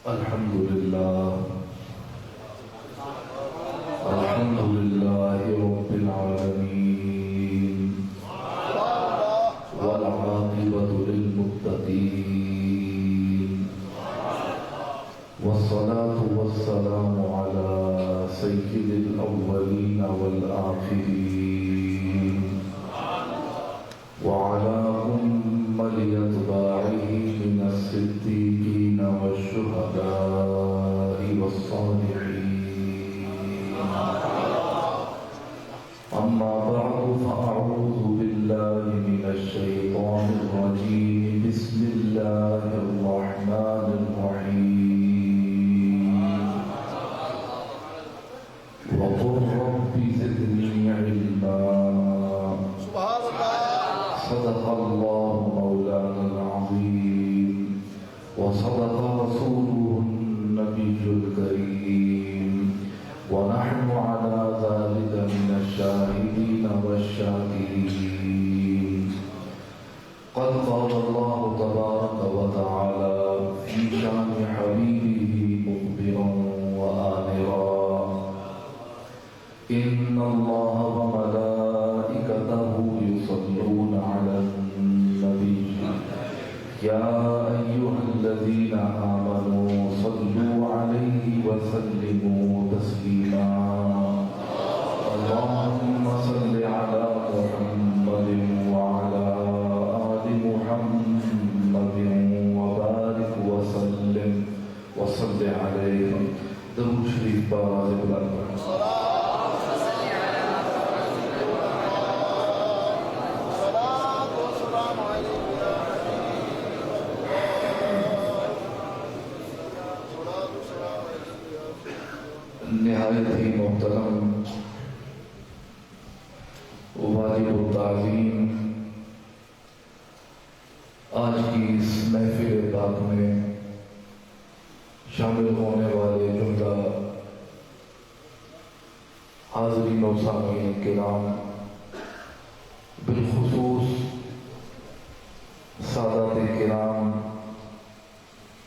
الحمد لله الحمد لله رب العالمين والعاقبة للمتقين والصلاة والسلام على سيد الأولين والآخرين وعلى أتباعه من الصديقين والشهداء والصالحين أما بعد فأعوذ بالله من الشيطان الرجيم بسم الله الرحمن الرحيم وقل رب زدني علما صدق الله مولانا العظيم وصدق رسوله النبي الكريم ونحن على ذلك من الشاهدين والشاكرين. قد قال الله تبارك وتعالى في شان حبيبه مخبرا وآمرا: إن الله وملائكته يصلون على النبي يا أيها الذين آمنوا صلوا عليه وسلموا تسليما. اللهم صل على محمد وعلى آل محمد وبارك وسلم وصل عليه. درود شریف پر آواز بلند کریں. نہایت ہی محترم واجب التعظیم آج کی اس محفل پاک میں شامل ہونے والے جملہ حاضرین و سامعین کرام، بالخصوص سادات کرام،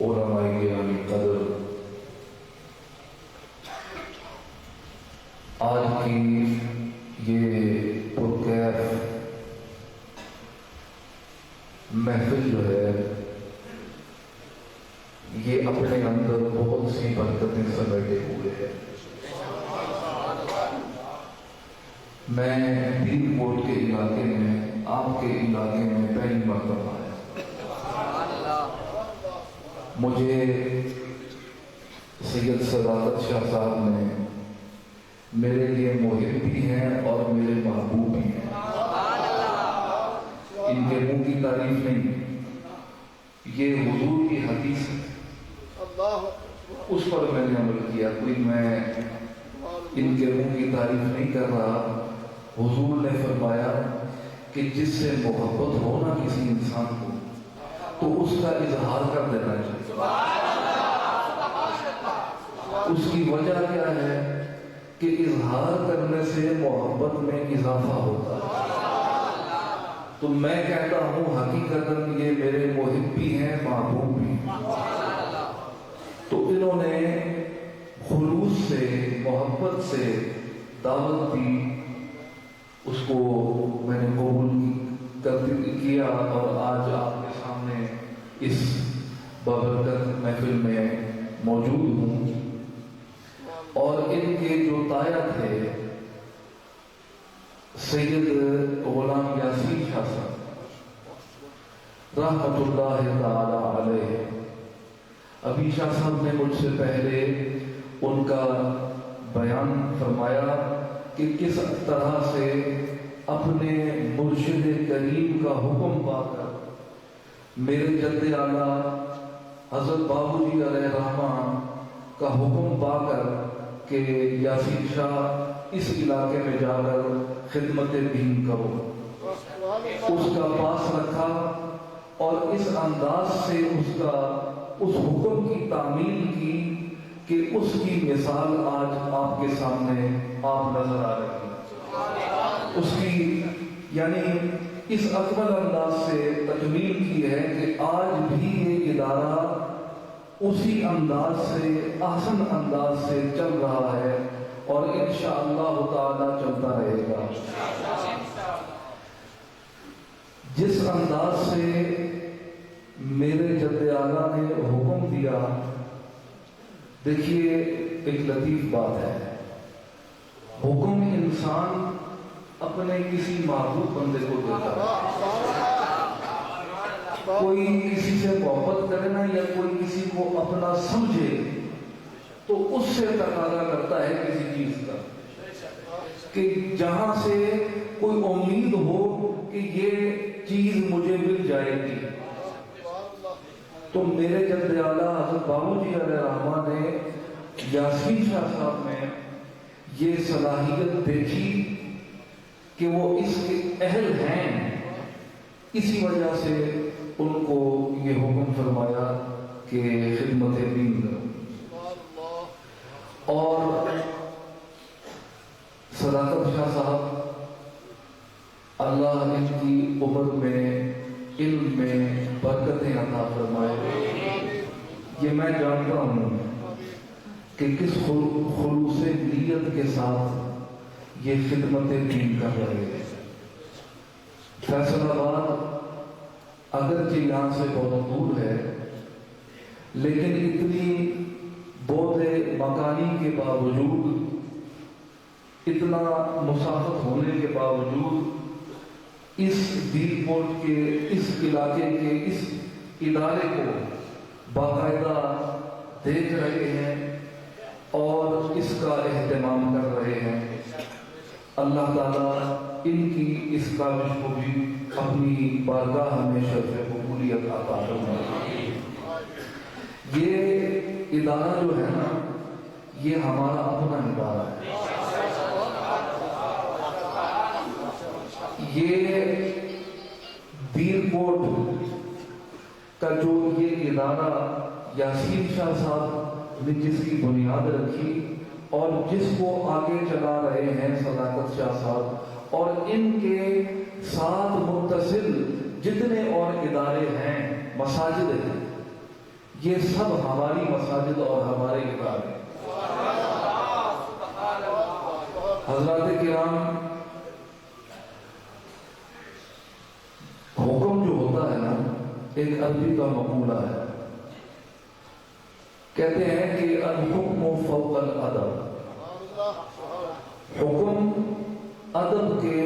علماء گرامی قدر، آج کی یہ پرکیف محفل جو ہے یہ اپنے اندر بہت سی برکتیں سمیٹے ہوئے ہیں. میں دین کوٹ کے علاقے میں، آپ کے علاقے میں پہلی مرتبہ آیا. مجھے سید صداقت شاہ صاحب نے میرے لیے محب بھی ہیں اور میرے محبوب بھی ہیں. ان کے منہ کی تعریف نہیں، یہ حضور کی حدیث ہے، اس پر میں نے عمل کیا. کوئی میں ان کے منہ کی تعریف نہیں کر رہا. حضور نے فرمایا کہ جس سے محبت ہونا کسی انسان کو تو اس کا اظہار کر دینا چاہیے. اس کی وجہ کیا ہے کہ اظہار کرنے سے محبت میں اضافہ ہوتا ہے. تو میں کہتا ہوں حقیقتاً یہ میرے محب بھی ہیں، محبوب بھی ہیں. تو انہوں نے خلوص سے، محبت سے دعوت دی، اس کو میں نے قبول کیا اور آج آپ کے سامنے اس بابرکت محفل میں موجود ہوں. اور ان کے جو تایا تھے سید غلام یاسین شاہ صاحب رحمت اللہ تعالی علیہ، ابھی شاہ صاحب نے مجھ سے پہلے ان کا بیان فرمایا کہ کس طرح سے اپنے مرشد کریم کا حکم پا کر میرے جد اعلیٰ حضرت بابو جی علیہ الرحمہ کا حکم پا کر کہ یاسین شاہ اس علاقے میں جا کر خدمت دین کرو، اس کا پاس رکھا اور اس انداز سے اس حکم کی تعمیل کی کہ اس کی مثال آج آپ کے سامنے آپ نظر آ رہی ہے. اس کی یعنی اس اکمل انداز سے تکمیل کی ہے کہ آج بھی یہ ادارہ اسی انداز سے احسن انداز سے چل رہا ہے اور انشاءاللہ تعالی چلتا رہے گا۔ جس انداز سے میرے جد اعلیٰ نے حکم دیا، دیکھیے ایک لطیف بات ہے، حکم انسان اپنے کسی معبود بندے کو دیتا ہے، کوئی کسی سے محبت کرے نا یا کوئی کسی کو اپنا سمجھے تو اس سے تقاضا کرتا ہے کسی چیز کا، کہ جہاں سے کوئی امید ہو کہ یہ چیز مجھے مل جائے گی۔ تو میرے جد اعلیٰ حضرت بابو جی علیہ الرحمہ نے یاسین شاہ صاحب میں یہ صلاحیت دیکھی کہ وہ اس کے اہل ہیں، اسی وجہ سے ان کو یہ حکم فرمایا کہ خدمت دین کرو۔ اور صداقت شاہ صاحب، اللہ ان کی عمر میں علم میں برکتیں عطا فرمائے۔ یہ میں جانتا ہوں کہ کس خلوص نیت کے ساتھ یہ خدمت دین کر رہے ہیں۔ فیصل آباد اگرچہ یہاں سے بہت دور ہے، لیکن اتنی بعد مکانی کے باوجود، اتنا مسافت ہونے کے باوجود اس دیر پورٹ کے اس علاقے کے اس ادارے کو باقاعدہ دیکھ رہے ہیں اور اس کا اہتمام کر رہے ہیں۔ اللہ تعالیٰ ان کی اس کاوش کو بھی اپنی بارگاہ میں شرف قبولیت عطا فرمائے۔ یہ ادارہ جو ہے نا، یہ ہمارا اپنا ادارہ ہے۔ یہ دیر کوٹ کا جو یہ ادارہ یاسین شاہ صاحب نے جس کی بنیاد رکھی اور جس کو آگے چلا رہے ہیں صداقت شاہ صاحب، اور ان کے ساتھ متصل جتنے اور ادارے ہیں، مساجد ہیں، یہ سب ہماری مساجد اور ہمارے ادارے۔ حضرات کرام، حکم جو ہوتا ہے نا، ایک عربی کا مقولہ ہے، کہتے ہیں کہ الحکم فوق الادب، حکم ادب کے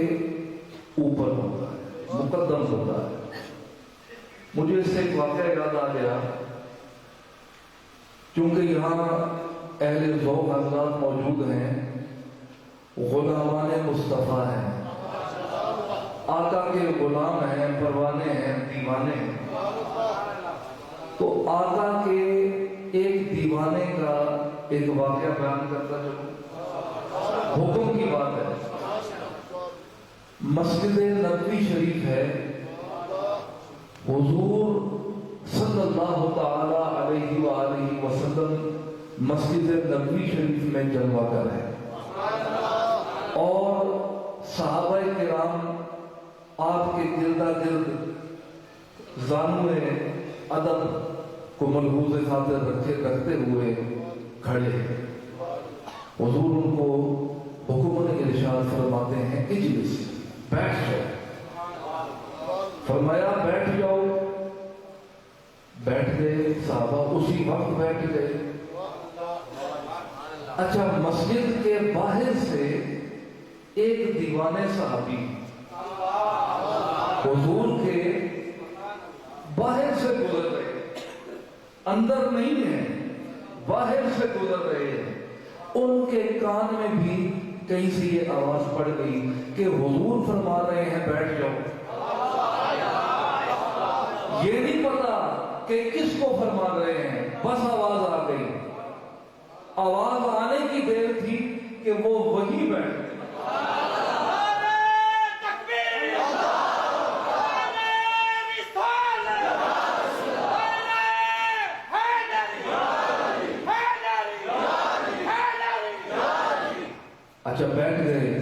اوپر ہوتا ہے، مقدم ہوتا ہے۔ مجھے اس سے ایک واقعہ یاد آ گیا، چونکہ یہاں اہل ذوق حضرات موجود ہیں، غلامان مصطفیٰ ہیں، آقا کے غلام ہیں، پروانے ہیں، دیوانے ہیں۔ تو آقا کے ایک دیوانے کا ایک واقعہ بیان کرتا چلوں، حکم کی بات ہے۔ مسجد نبوی شریف ہے، حضور صلی اللہ تعالی علیہ وآلہ وسلم مسجد نبوی شریف میں جلوہ گر ہے، اور صحابہ کرام آپ کے گردا گرد زانوئے ادب کو ملحوظ خاطر رکھتے ہوئے کھڑے ہیں۔ حضور ان کو حکمن ارشاد فرماتے ہیں، اجلس، بیٹھ جاؤ۔ فرمایا بیٹھ جاؤ، بیٹھ گئے صحابہ، اسی وقت بیٹھ گئے۔ اچھا، مسجد کے باہر سے ایک دیوانے صحابی حضور کے باہر سے گزر رہے ہیں، اندر نہیں ہے، باہر سے گزر رہے ہیں۔ ان کے کان میں بھی کہیں سے یہ آواز پڑ گئی کہ حضور فرما رہے ہیں بیٹھ جاؤ۔ یہ نہیں پتا کہ کس کو فرما رہے ہیں، بس آواز آ گئی۔ آواز آنے کی دیر تھی کہ وہ وہیں بیٹھ گئے۔ اچھا، بیٹھ گئے۔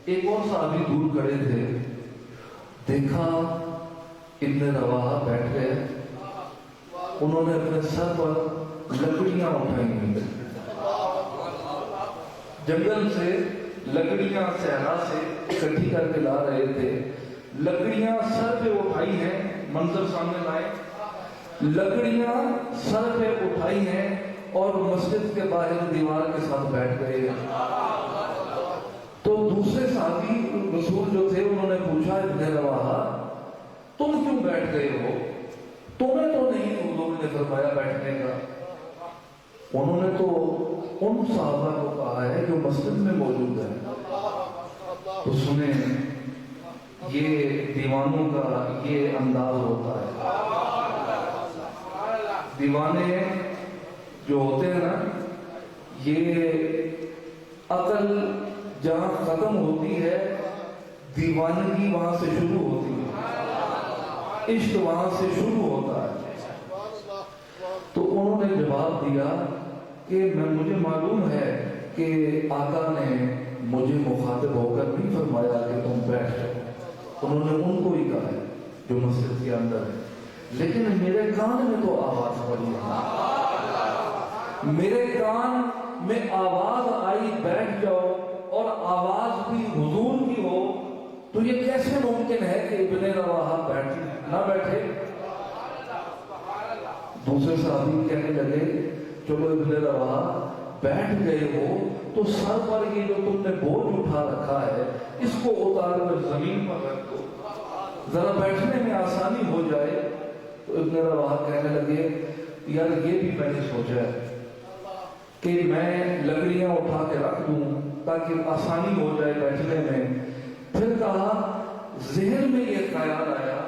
ایک اور صحابی دور کھڑے تھے، دیکھا ابن رواحہ بیٹھ گئے، انہوں نے اپنے سر پر لکڑیاں اٹھائی، جنگل سے لکڑیاں صحرا سے اکٹھی کر کے لا رہے تھے، لکڑیاں سر پہ اٹھائی ہیں، منظر سامنے لائے، لکڑیاں سر پہ اٹھائی ہیں اور مسجد کے باہر دیوار کے ساتھ بیٹھ گئے ہیں۔ تو دوسرے صحابی رسول جو تھے انہوں نے پوچھا ابن رواحہ تم کیوں بیٹھ گئے ہو؟ تمہیں تو نہیں حضور نے فرمایا بیٹھنے کا۔ انہوں نے تو ان صحابہ کو کہا ہے جو مسجد میں موجود ہیں۔ تو سنیں یہ دیوانوں کا یہ انداز ہوتا ہے۔ دیوانے جو ہوتے ہیں نا، یہ عقل جہاں ختم ہوتی ہے دیوانگی وہاں سے شروع ہوتی ہے، عشق وہاں سے شروع ہوتا ہے۔ تو انہوں نے جواب دیا کہ مجھے معلوم ہے کہ آقا نے مجھے مخاطب ہو کر نہیں فرمایا کہ تم بیٹھ جاؤ، انہوں نے ان کو ہی کہا ہے جو مسجد کے اندر ہے، لیکن میرے کان میں تو آواز پڑی ہے، میرے کان میں آواز آئی بیٹھ جاؤ، اور آواز بھی حضور کی ہو، تو یہ کیسے ممکن ہے کہ ابن رواحہ نہ بیٹھے؟ دوسرے صحابی کہنے لگے چلو ابن رواحہ بیٹھ گئے ہو تو سر پر یہ جو تم نے بوجھ اٹھا رکھا ہے اس کو اتار کر زمین پر رکھ دو، ذرا بیٹھنے میں آسانی ہو جائے۔ تو ابن رواحہ کہنے لگے یار یہ بھی میں نے سوچا ہے کہ میں لکڑیاں اٹھا کے رکھ دوں تاکہ آسانی ہو جائے بیٹھنے میں۔ پھر کہا ذہن میں یہ خیال آیا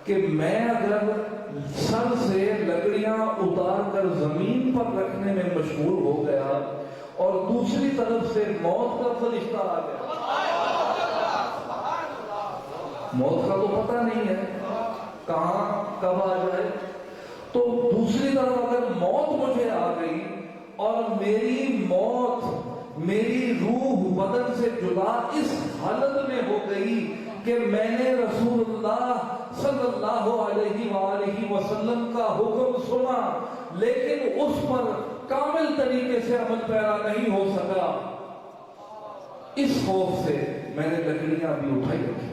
کہ میں اگر سر سے لکڑیاں اتار کر زمین پر رکھنے میں مشغول ہو گیا اور دوسری طرف سے موت کا فرشتہ آ گیا، موت کا تو پتہ نہیں ہے کہاں کب آ جائے، تو دوسری طرف اگر موت مجھے آ گئی اور میری موت میری روح بدن سے جدا اس حالت میں ہو گئی کہ میں نے رسول اللہ صلی اللہ علیہ وآلہ وسلم کا حکم سنا لیکن اس پر کامل طریقے سے عمل پیرا نہیں ہو سکا، اس خوف سے میں نے لکڑیاں بھی اٹھائی رکھی۔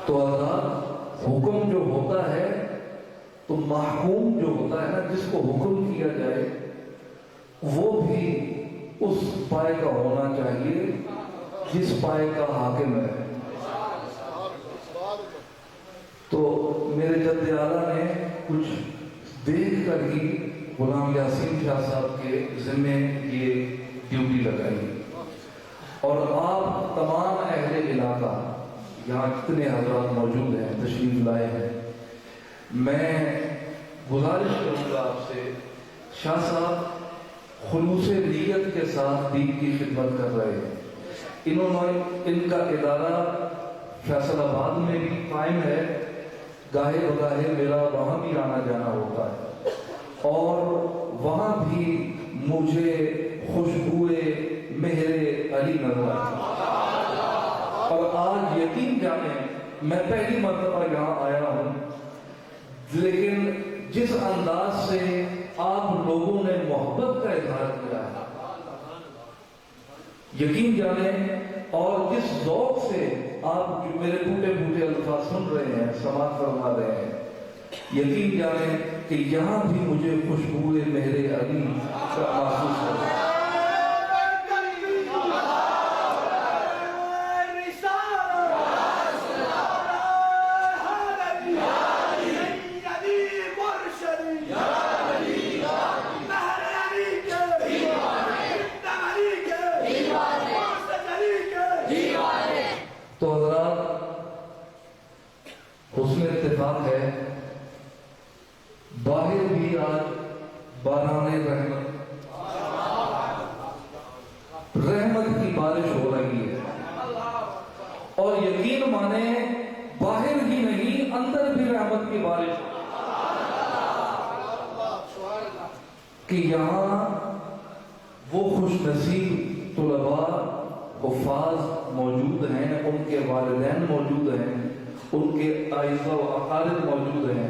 تو اللہ حکم جو ہوتا ہے تو محکوم جو ہوتا ہے نا جس کو حکم کیا جائے وہ بھی اس پائے کا ہونا چاہیے جس پائے کا حاکم ہے۔ تو میرے جد اعلیٰ نے کچھ دیکھ کر ہی غلام یاسین شاہ صاحب کے ذمے یہ ڈیوٹی لگائی، اور آپ تمام اہل علاقہ یہاں کتنے حضرات موجود ہیں تشریف لائے ہیں، میں گزارش کروں گا آپ سے، شاہ صاحب خلوص نیت کے ساتھ دین کی خدمت کر رہے ہیں، ان کا ادارہ فیصل آباد میں بھی قائم ہے، گاہے بگاہے میرا وہاں بھی آنا جانا ہوتا ہے، اور وہاں بھی مجھے خوشبوئے مہر علی نظر آئی، اور آج یقین جانیں میں پہلی مرتبہ یہاں آیا ہوں، لیکن جس انداز سے آپ لوگوں نے محبت کا اظہار کیا ہے یقین جانیں، اور جس ذوق سے آپ جو میرے ٹوٹے پھوٹے الفاظ سن رہے ہیں سماعت فرما رہے ہیں، یقین جانیں کہ یہاں بھی مجھے خوشبوئے مہر علی کا محسوس ہوتا ہے۔ تو حضرات حسن اتفاق ہے باہر بھی آج باران رحمت کی بارش ہو رہی ہے، اور یقین مانے باہر ہی نہیں اندر بھی رحمت کی بارش کہ یہاں وہ خوش نصیب طلباء حفاظ موجود ہیں، ان کے والدین موجود ہیں، ان کے اعزاء و اقارب موجود ہیں،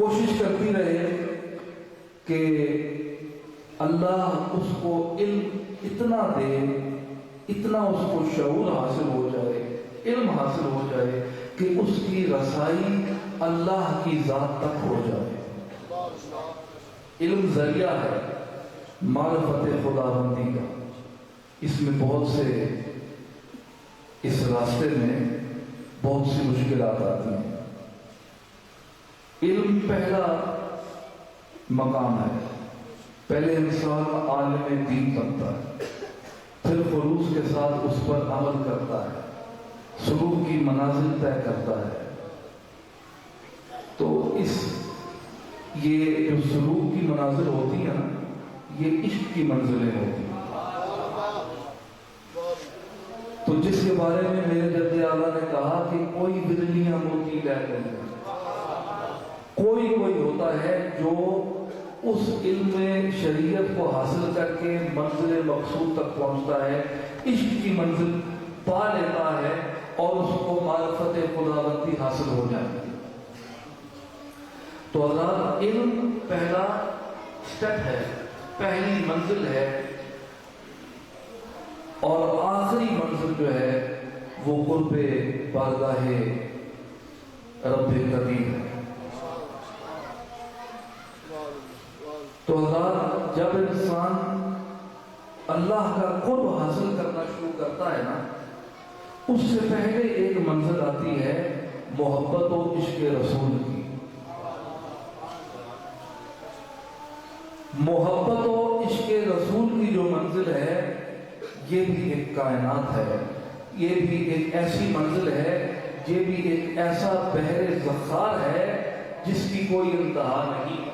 کوشش کرتی رہے کہ اللہ اس کو علم اتنا دے، اتنا اس کو شعور حاصل ہو جائے، علم حاصل ہو جائے کہ اس کی رسائی اللہ کی ذات تک ہو جائے۔ علم ذریعہ ہے معرفت خداوندی کا۔ اس میں بہت سے، اس راستے میں بہت سی مشکلات آتی ہیں۔ علم پہلا مقام ہے، پہلے انسان عالم دین بنتا ہے، پھر خلوص کے ساتھ اس پر عمل کرتا ہے، سلوک کی منازل طے کرتا ہے۔ تو یہ جو سلوک کی منازل ہوتی ہیں نا، یہ عشق کی منزلیں ہوتی ہیں۔ تو جس کے بارے میں میرے جد اعلیٰ نے کہا کہ کوئی بدلیاں موتی لے کر، کوئی ہوتا ہے جو اس علم شریعت کو حاصل کر کے منزل مقصود تک پہنچتا ہے، عشق کی منزل پا لیتا ہے اور اس کو معرفت خداوندی حاصل ہو جاتی ہے۔ تو حضرات، علم پہلا سٹیپ ہے، پہلی منزل ہے، اور آخری منزل جو ہے وہ قرب بارگاہ رب کریم ہے۔ تو حضرات، جب انسان اللہ کا قرب حاصل کرنا شروع کرتا ہے نا، اس سے پہلے ایک منزل آتی ہے محبت و عشق رسول کی۔ محبت و عشق رسول کی جو منزل ہے، یہ بھی ایک کائنات ہے، یہ بھی ایک ایسی منزل ہے، یہ بھی ایک ایسا بحر ذخار ہے جس کی کوئی انتہا نہیں۔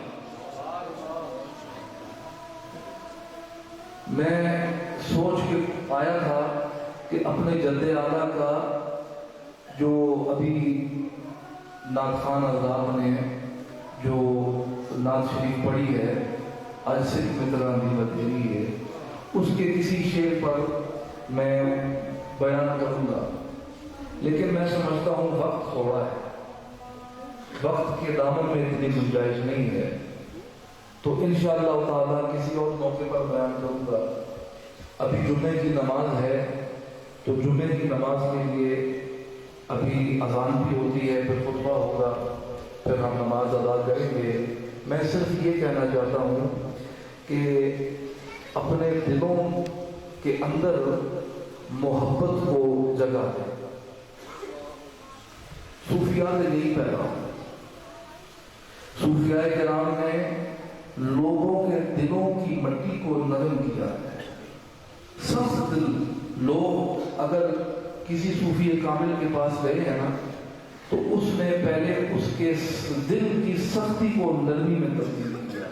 میں سوچ کے آیا تھا کہ اپنے جد اعلیٰ کا جو ابھی نعت خوان حضرات نے جو نعت شریف پڑھی ہے، آج صرف مترانی بدری ہے، اس کے کسی شعر پر میں بیان کروں گا، لیکن میں سمجھتا ہوں وقت تھوڑا ہے، وقت کے دامن میں اتنی گنجائش نہیں ہے، تو انشاءاللہ تعالیٰ کسی اور موقع پر بیان کروں گا۔ ابھی جمعے کی نماز ہے، تو جمعے کی نماز کے لیے ابھی اذان بھی ہوتی ہے، پھر خطبہ ہوگا، پھر ہم نماز ادا کریں گے۔ میں صرف یہ کہنا چاہتا ہوں کہ اپنے دلوں کے اندر محبت کو جگہ دیں۔ صوفیاء سے یہی پیغام، صوفیاء کرام نے لوگوں کے دلوں کی مٹی کو نرم کیا ہے۔ سخت دل لوگ اگر کسی صوفی کامل کے پاس گئے ہیں نا، تو اس نے پہلے اس کے دل کی سختی کو نرمی میں تبدیل کیا۔